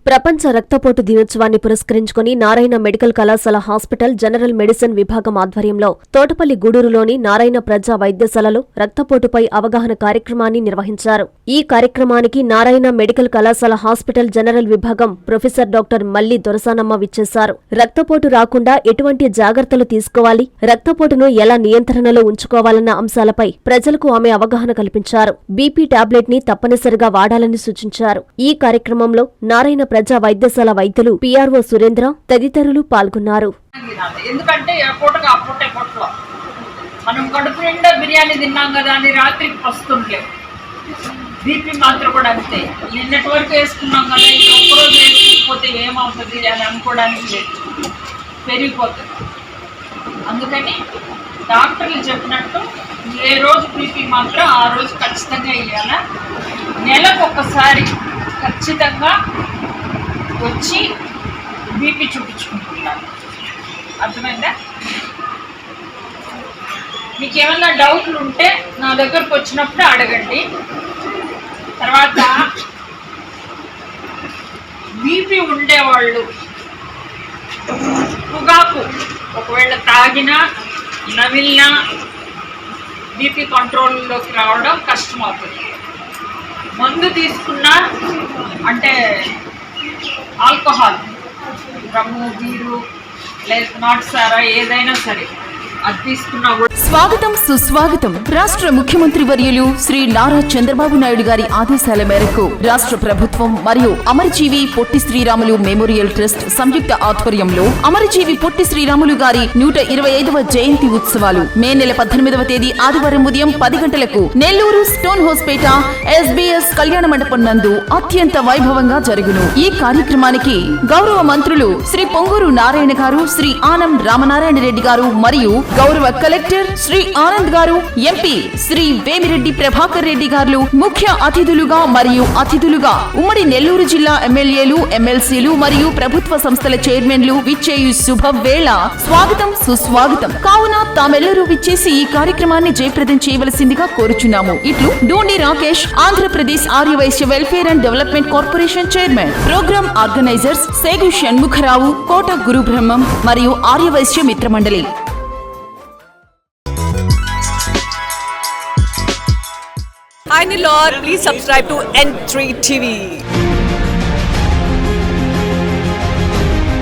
ప్రపంచ రక్తపోటు దినోత్సవాన్ని పురస్కరించుకుని నారాయణ మెడికల్ కళాశాల హాస్పిటల్ జనరల్ మెడిసిన్ విభాగం ఆధ్వర్యంలో తోటపల్లి గూడూరులోని నారాయణ ప్రజా వైద్యశాలలో రక్తపోటుపై అవగాహన కార్యక్రమాన్ని నిర్వహించారు. ఈ కార్యక్రమానికి నారాయణ మెడికల్ కళాశాల హాస్పిటల్ జనరల్ విభాగం ప్రొఫెసర్ డాక్టర్ మల్లి దొరసానమ్మ విచ్చేశారు. రక్తపోటు రాకుండా ఎటువంటి జాగ్రత్తలు తీసుకోవాలి, రక్తపోటును ఎలా నియంత్రణలో ఉంచుకోవాలన్న అంశాలపై ప్రజలకు ఆమె అవగాహన కల్పించారు. బీపీ టాబ్లెట్ ని తప్పనిసరిగా వాడాలని సూచించారు. ఈ కార్యక్రమంలో నారాయణ ప్రజా వైద్యశాల వైద్యులు పిఆర్ఓ సురేంద్ర తదితరులు పాల్గొన్నారు. ఎందుకంటే మనం కడుపు నిండా బిర్యానీ తిన్నాం కదా అని రాత్రికి వస్తుండలేవు. బీపీ మాత్రం కూడా అంతే, నిన్నటి వరకు వేసుకున్నాం కదా ఒక్కరోజు వేసుకోకపోతే ఏమవుతుంది అని అనుకోవడానికి లేదు, పెరిగిపోతుంది. అందుకని డాక్టర్లు చెప్పినట్టు ఏ రోజు బీపీ మాత్రం ఆ రోజు ఖచ్చితంగా వేయాల. నెలకు ఒక్కసారి ఖచ్చితంగా వచ్చి బీపీ చూపించుకుంటున్నాను. అర్థమైందా? మీకు ఏమన్నా డౌట్లు ఉంటే నా దగ్గరకు వచ్చినప్పుడు అడగండి. తర్వాత బీపీ ఉండేవాళ్ళు పొగాకు ఒకవేళ తాగినా నమిలినా బీపీ కంట్రోల్లోకి రావడం కష్టమవుతుంది. మందు తీసుకున్నా అంటే ఆల్కహాల్, రమ్ము, బీరు లేదా నాటు సారా ఏదైనా సరే అది తీసుకున్నా కూడా. స్వాగతం సుస్వాగతం. రాష్ట్ర ముఖ్యమంత్రి వర్యులు శ్రీ నారా చంద్రబాబు నాయుడు గారి ఆదేశాల మేరకు రాష్ట్ర ప్రభుత్వం మరియు అమరజీవి పొట్టి శ్రీరాములు మెమోరియల్ ట్రస్ట్ సంయుక్త ఆధ్వర్యంలో అమరజీవి పొట్టి శ్రీరాములు గారి 125వ జయంతి ఉత్సవాలు మే నెల 18వ తేదీ ఆదివారం ఉదయం 10 గంటలకు నెల్లూరు స్టోన్ హౌస్పేట ఎస్బీఎస్ కళ్యాణ మండపం నందు అత్యంత వైభవంగా జరుగును. ఈ కార్యక్రమానికి గౌరవ మంత్రులు శ్రీ పొంగూరు నారాయణ గారు, శ్రీ ఆనం రామనారాయణ రెడ్డి గారు మరియు గౌరవ కలెక్టర్ శ్రీ ఆనంద్ గారు, ఎంపీ శ్రీ వేమిరెడ్డి ప్రభాకర్ రెడ్డి గారు ముఖ్య అతిథులుగా మరియు అతిథులుగా ఉమ్మడి నెల్లూరు జిల్లా ఎమ్మెల్యేలు, ఎమ్మెల్సీలు మరియు ప్రభుత్వ సంస్థల చైర్మన్లు విచ్చేయు శుభవేళ. స్వాగతం సుస్వాగతం. కావున తామెల్లరూ విచ్చేసి ఈ కార్యక్రమాన్ని జయప్రదం చేయవలసిందిగా కోరుచున్నాము. ఇట్లు Doondi Rakesh, Andhra Pradesh Arya Vysya welfare and development corporation chairman. Programme organisers Segu Shanmukharao, Kota Gurubrahmam మరియు Arya Vysya మిత్రమండలి. Hi Nilor, please subscribe to N3 TV.